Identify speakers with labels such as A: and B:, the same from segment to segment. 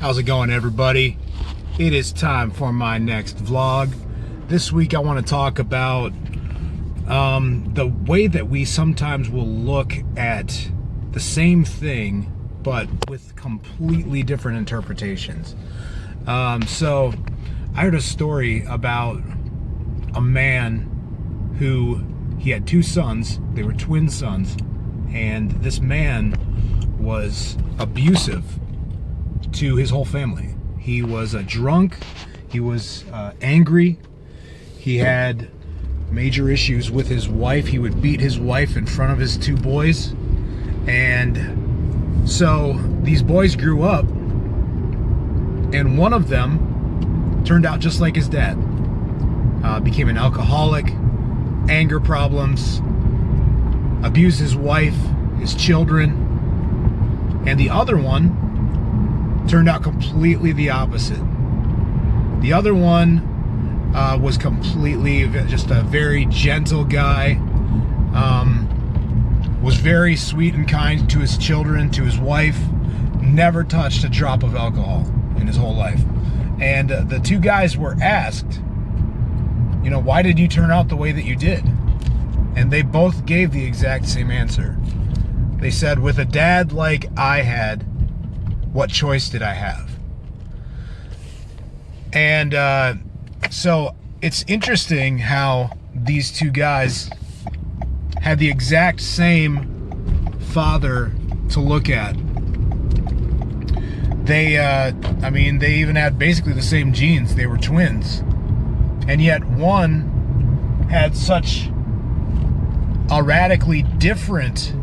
A: How's it going, everybody? It is time for my next vlog. This week I want to talk about the way that we sometimes will look at the same thing but with completely different interpretations. So I heard a story about a man who, he had two sons. They were twin sons, and this man was abusive to his whole family. He was a drunk, he was angry, he had major issues with his wife. He would beat his wife in front of his two boys. And so these boys grew up, and one of them turned out just like his dad. Became an alcoholic, anger problems, abused his wife, his children. And the other one turned out completely the opposite. The other one was completely just a very gentle guy, was very sweet and kind to his children, to his wife, never touched a drop of alcohol in his whole life. And the two guys were asked, you know, why did you turn out the way that you did? And they both gave the exact same answer. They said, with a dad like I had, what choice did I have? And so it's interesting how these two guys had the exact same father to look at. They, I mean, they even had basically the same genes. They were twins. And yet one had such a radically different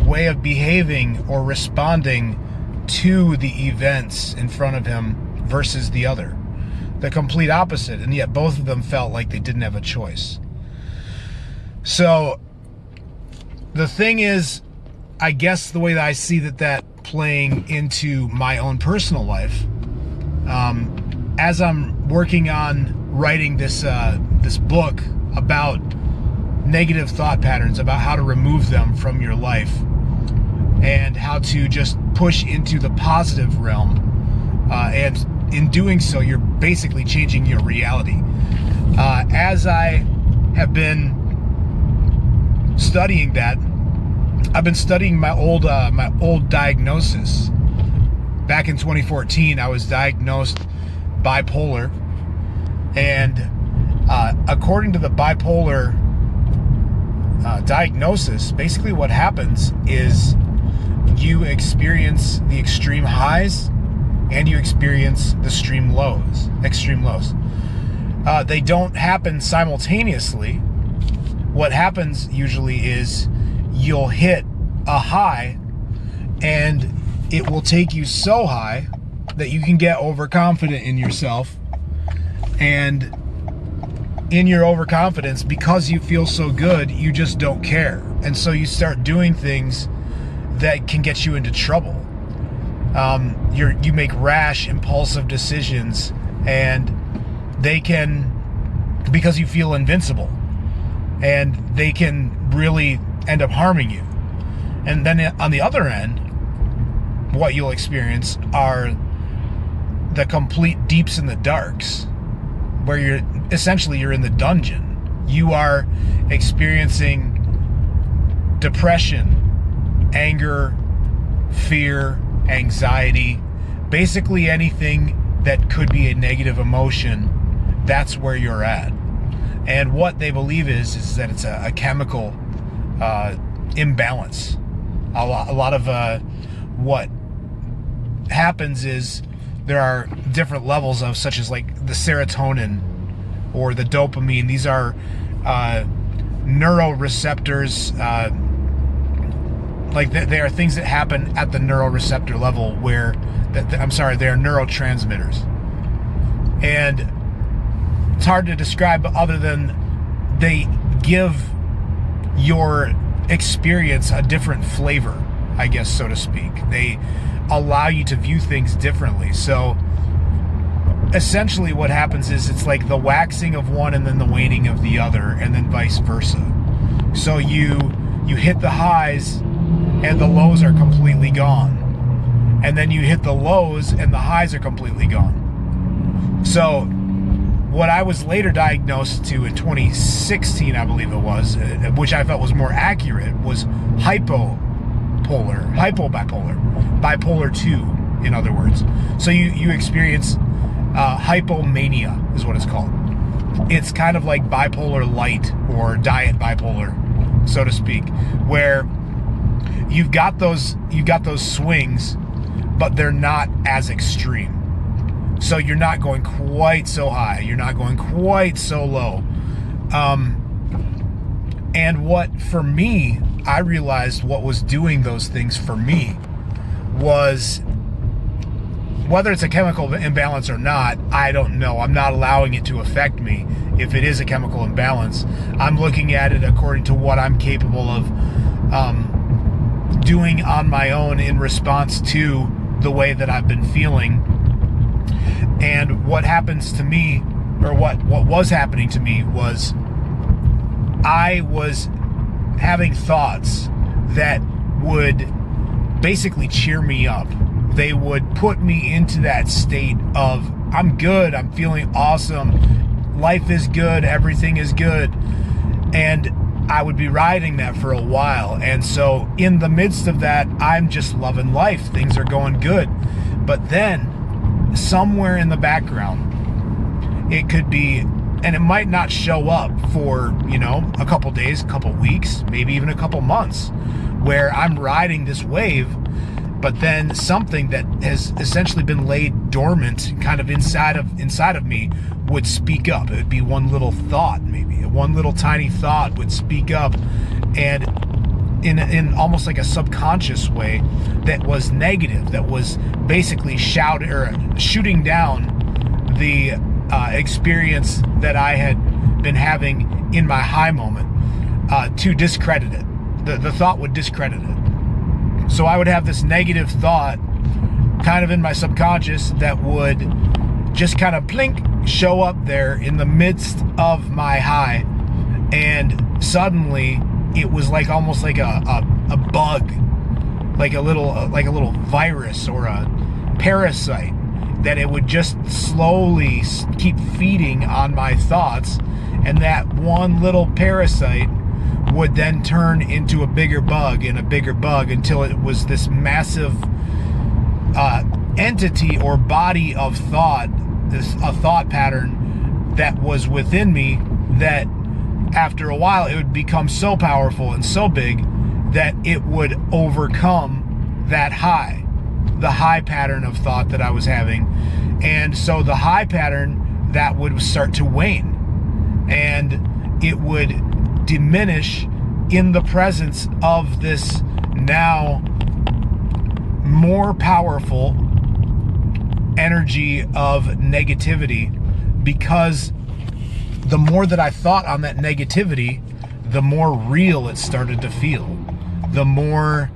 A: way of behaving or responding to the events in front of him versus the other. The complete opposite, and yet both of them felt like they didn't have a choice. So the thing is, I guess the way that I see that playing into my own personal life, as I'm working on writing this book about negative thought patterns, about how to remove them from your life and how to just push into the positive realm, and in doing so, you're basically changing your reality. As I have been studying that, I've been studying my old diagnosis. Back in 2014, I was diagnosed bipolar, and according to the bipolar diagnosis, basically what happens is you experience the extreme highs and you experience the extreme lows. They don't happen simultaneously. What happens usually is you'll hit a high and it will take you so high that you can get overconfident in yourself, and in your overconfidence, because you feel so good, you just don't care, and so you start doing things that can get you into trouble. You make rash, impulsive decisions, and they can, because you feel invincible, and they can really end up harming you. And then on the other end, what you'll experience are the complete deeps and the darks, where you're in the dungeon. You are experiencing depression, anger, fear, anxiety, basically anything that could be a negative emotion. That's where you're at. And what they believe is that it's a chemical imbalance. A lot of what happens is there are different levels of, such as like the serotonin or the dopamine. These are neuroreceptors. Like they are things that happen at the neuroreceptor level, where they are neurotransmitters. And it's hard to describe other than they give your experience a different flavor, I guess, so to speak. They allow you to view things differently. So essentially what happens is it's like the waxing of one and then the waning of the other, and then vice versa. So you hit the highs and the lows are completely gone. and then you hit the lows and the highs are completely gone. So what I was later diagnosed to in 2016, I believe it was, which I felt was more accurate, was bipolar 2, in other words. So you experience hypomania is what it's called. It's kind of like bipolar light or diet bipolar, so to speak, where you've got those swings, but they're not as extreme. So you're not going quite so high, you're not going quite so low. And what, for me, I realized what was doing those things for me was, whether it's a chemical imbalance or not, I don't know. I'm not allowing it to affect me. If it is a chemical imbalance, I'm looking at it according to what I'm capable of doing on my own in response to the way that I've been feeling. And what happens to me, or what was happening to me, was I was having thoughts that would basically cheer me up. They would put me into that state of, I'm good, I'm feeling awesome, life is good, everything is good. And I would be riding that for a while. And so in the midst of that, I'm just loving life. Things are going good. But then somewhere in the background, it could be, and it might not show up for, a couple days, a couple weeks, maybe even a couple months, where I'm riding this wave, but then something that has essentially been laid dormant kind of inside of me would speak up. It would be one little thought, maybe one little tiny thought would speak up, and in almost like a subconscious way that was negative, that was basically shooting down the experience that I had been having in my high moment, to discredit it. The thought would discredit it. So I would have this negative thought kind of in my subconscious that would just kind of plink show up there in the midst of my high, and suddenly it was like almost like a bug, like a little virus or a parasite, that it would just slowly keep feeding on my thoughts, and that one little parasite would then turn into a bigger bug and a bigger bug until it was this massive entity or body of thought, a thought pattern that was within me, that after a while it would become so powerful and so big that it would overcome that the high pattern of thought that I was having. And so the high pattern, that would start to wane, and it would diminish in the presence of this now more powerful energy of negativity, because the more that I thought on that negativity, the more real it started to feel. The more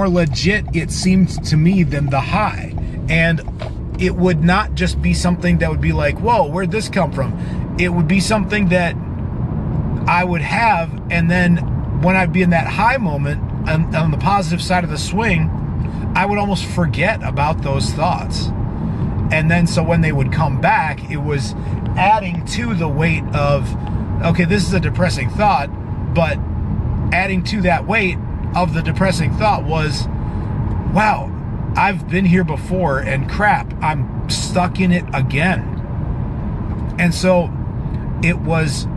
A: legit it seemed to me than the high. And it would not just be something that would be like, whoa, where'd this come from? It would be something that I would have, and then when I'd be in that high moment, on the positive side of the swing, I would almost forget about those thoughts. And then so when they would come back, it was adding to the weight of, okay, this is a depressing thought, but adding to that weight of the depressing thought was, wow, I've been here before, and crap, I'm stuck in it again. And so it was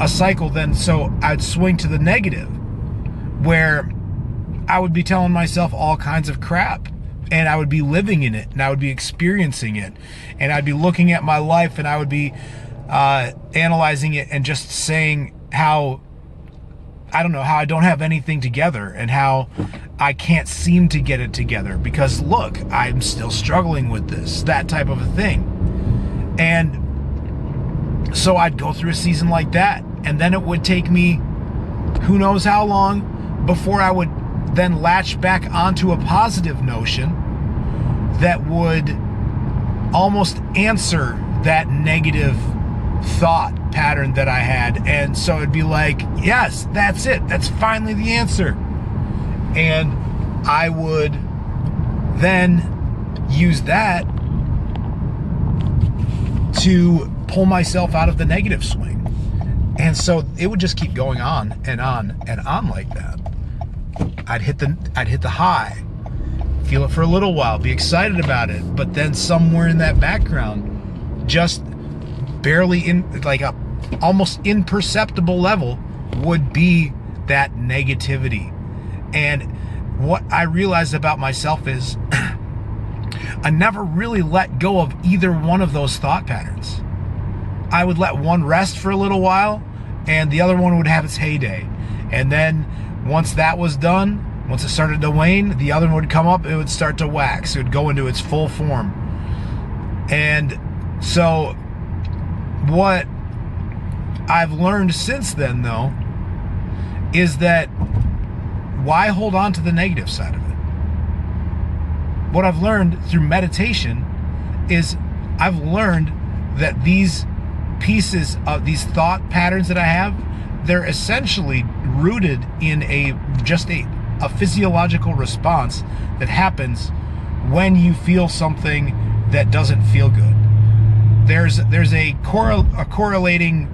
A: a cycle then. So I'd swing to the negative, where I would be telling myself all kinds of crap, and I would be living in it, and I would be experiencing it, and I'd be looking at my life, and I would be analyzing it and just saying how I don't have anything together, and how I can't seem to get it together, because look, I'm still struggling with this, that type of a thing. And so I'd go through a season like that, and then it would take me who knows how long before I would then latch back onto a positive notion that would almost answer that negative thought pattern that I had. And so it'd be like, yes, that's it, that's finally the answer. And I would then use that to pull myself out of the negative swing. And so it would just keep going on and on and on like that. I'd hit the high, feel it for a little while, be excited about it, but then somewhere in that background, just barely in, like a almost imperceptible level, would be that negativity. And what I realized about myself is I never really let go of either one of those thought patterns. I would let one rest for a little while, and the other one would have its heyday. And then once that was done, once it started to wane, the other one would come up, it would start to wax. It would go into its full form. And so what I've learned since then, though, is that why hold on to the negative side of it? What I've learned through meditation is I've learned that these pieces of these thought patterns that I have, they're essentially rooted in a physiological response that happens when you feel something that doesn't feel good. There's a correlating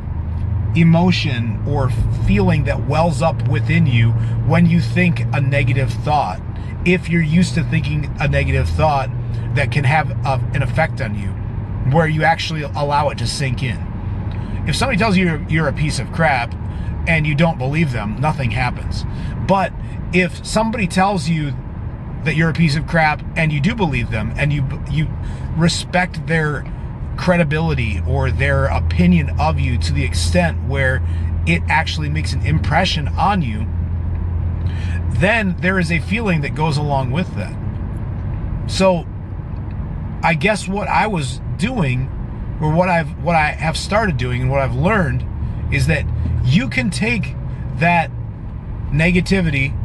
A: emotion or feeling that wells up within you when you think a negative thought. If you're used to thinking a negative thought that can have an effect on you, where you actually allow it to sink in. If somebody tells you you're a piece of crap and you don't believe them, nothing happens. But if somebody tells you that you're a piece of crap and you do believe them, and you respect their credibility or their opinion of you to the extent where it actually makes an impression on you, then there is a feeling that goes along with that. So I guess what I was doing, or what I have started doing and what I've learned, is that you can take that negativity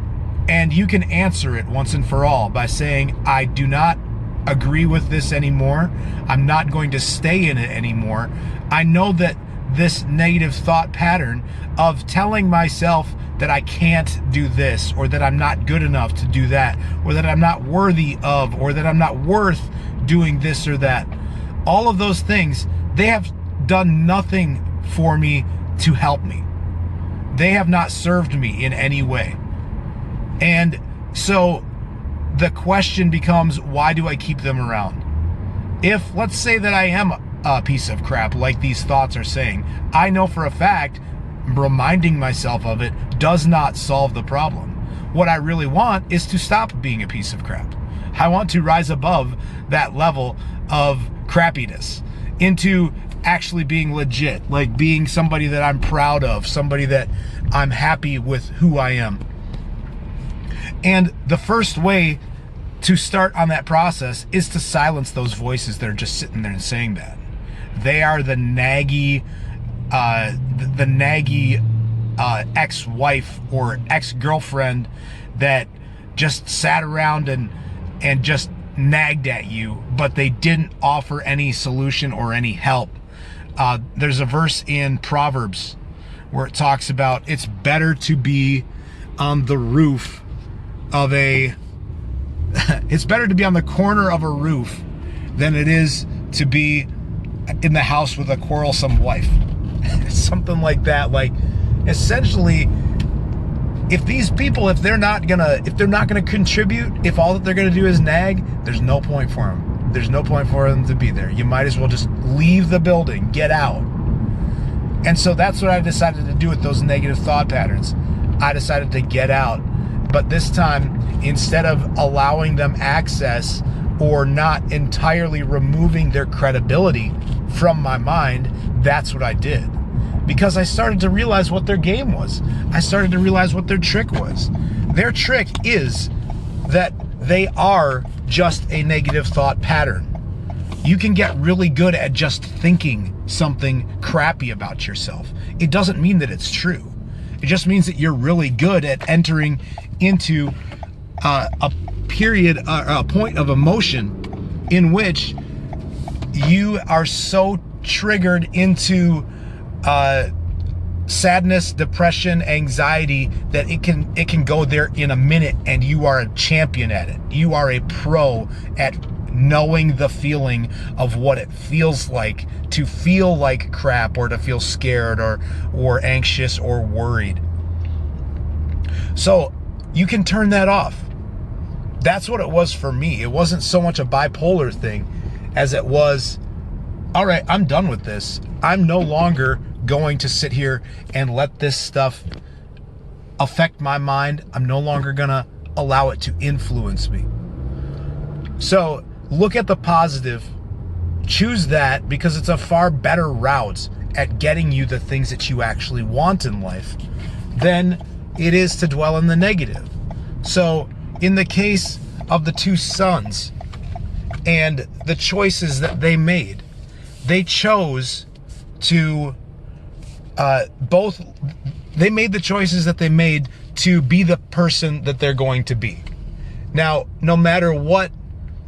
A: and you can answer it once and for all by saying, I do not agree with this anymore. I'm not going to stay in it anymore. I know that this negative thought pattern of telling myself that I can't do this, or that I'm not good enough to do that, or that I'm not worthy of, or that I'm not worth doing this or that, all of those things, they have done nothing for me to help me. They have not served me in any way. And so the question becomes, why do I keep them around? If, let's say that I am a piece of crap, like these thoughts are saying, I know for a fact reminding myself of it does not solve the problem. What I really want is to stop being a piece of crap. I want to rise above that level of crappiness into actually being legit, like being somebody that I'm proud of, somebody that I'm happy with who I am. And the first way to start on that process is to silence those voices that are just sitting there and saying that. They are the naggy ex-wife or ex-girlfriend that just sat around and just nagged at you, but they didn't offer any solution or any help. There's a verse in Proverbs where it talks about it's better to be on the roof of it's better to be on the corner of a roof than it is to be in the house with a quarrelsome wife. Something like that. Like, essentially, if these people, if they're not gonna contribute, if all that they're gonna do is nag, there's no point for them. There's no point for them to be there. You might as well just leave the building, get out. And so that's what I decided to do with those negative thought patterns. I decided to get out. But this time, instead of allowing them access or not entirely removing their credibility from my mind, that's what I did. Because I started to realize what their game was. I started to realize what their trick was. Their trick is that they are just a negative thought pattern. You can get really good at just thinking something crappy about yourself. It doesn't mean that it's true. It just means that you're really good at entering into a period, a point of emotion in which you are so triggered into sadness, depression, anxiety, that it can go there in a minute, and you are a champion at it. You are a pro at knowing the feeling of what it feels like to feel like crap, or to feel scared, or anxious, or worried. So you can turn that off. That's what it was for me. It wasn't so much a bipolar thing as it was, all right, I'm done with this. I'm no longer going to sit here and let this stuff affect my mind. I'm no longer gonna allow it to influence me. So look at the positive, choose that, because it's a far better route at getting you the things that you actually want in life than it is to dwell in the negative. So in the case of the two sons and the choices that they made, they chose to they made the choices that they made to be the person that they're going to be. Now, no matter what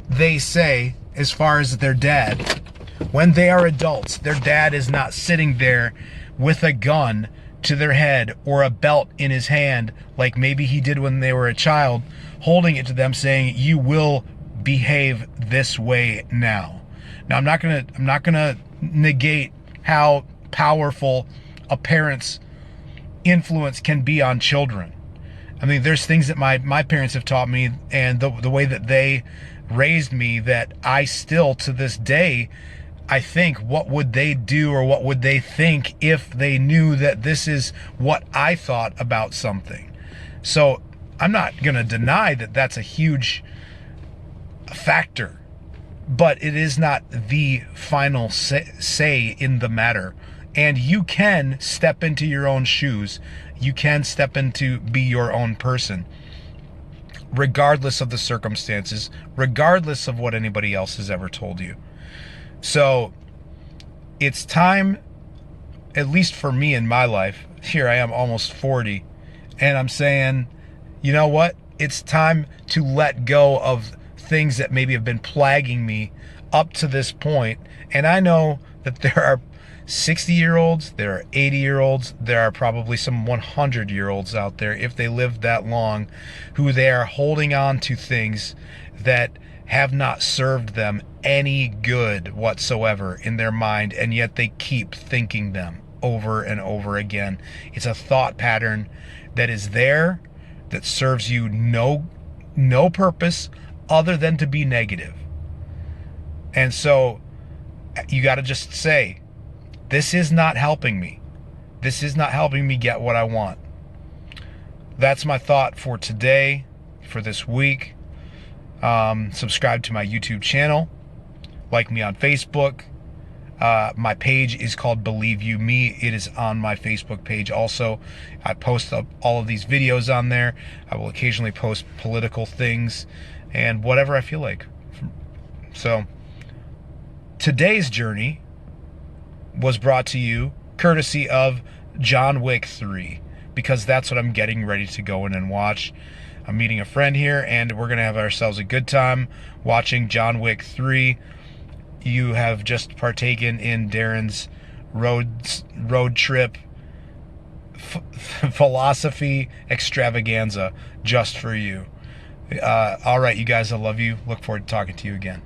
A: they say as far as their dad, when they are adults, their dad is not sitting there with a gun to their head or a belt in his hand like maybe he did when they were a child, holding it to them saying, you will behave this way now. Now, I'm not gonna negate how powerful a parent's influence can be on children. I mean, there's things that my parents have taught me, and the way that they raised me, that I still to this day, I think, what would they do, or what would they think if they knew that this is what I thought about something? So I'm not gonna deny that that's a huge factor, but it is not the final say in the matter. And you can step into your own shoes. You can step into be your own person, regardless of the circumstances, regardless of what anybody else has ever told you. So it's time, at least for me in my life, here I am almost 40, and I'm saying, you know what? It's time to let go of things that maybe have been plaguing me up to this point. And I know that there are 60-year-olds, there are 80-year-olds, there are probably some 100-year-olds out there, if they live that long, who they are holding on to things that have not served them any good whatsoever in their mind, and yet they keep thinking them over and over again. It's a thought pattern that is there, that serves you no purpose other than to be negative. And so you got to just say, this is not helping me. This is not helping me get what I want. That's my thought for today, for this week. Subscribe to my YouTube channel. Like me on Facebook. My page is called Believe You Me. It is on my Facebook page also. I post up all of these videos on there. I will occasionally post political things and whatever I feel like. So today's journey was brought to you courtesy of John Wick 3, because that's what I'm getting ready to go in and watch. I'm meeting a friend here, and we're going to have ourselves a good time watching John Wick 3. You have just partaken in Darren's road trip philosophy extravaganza just for you. All right, you guys, I love you. Look forward to talking to you again.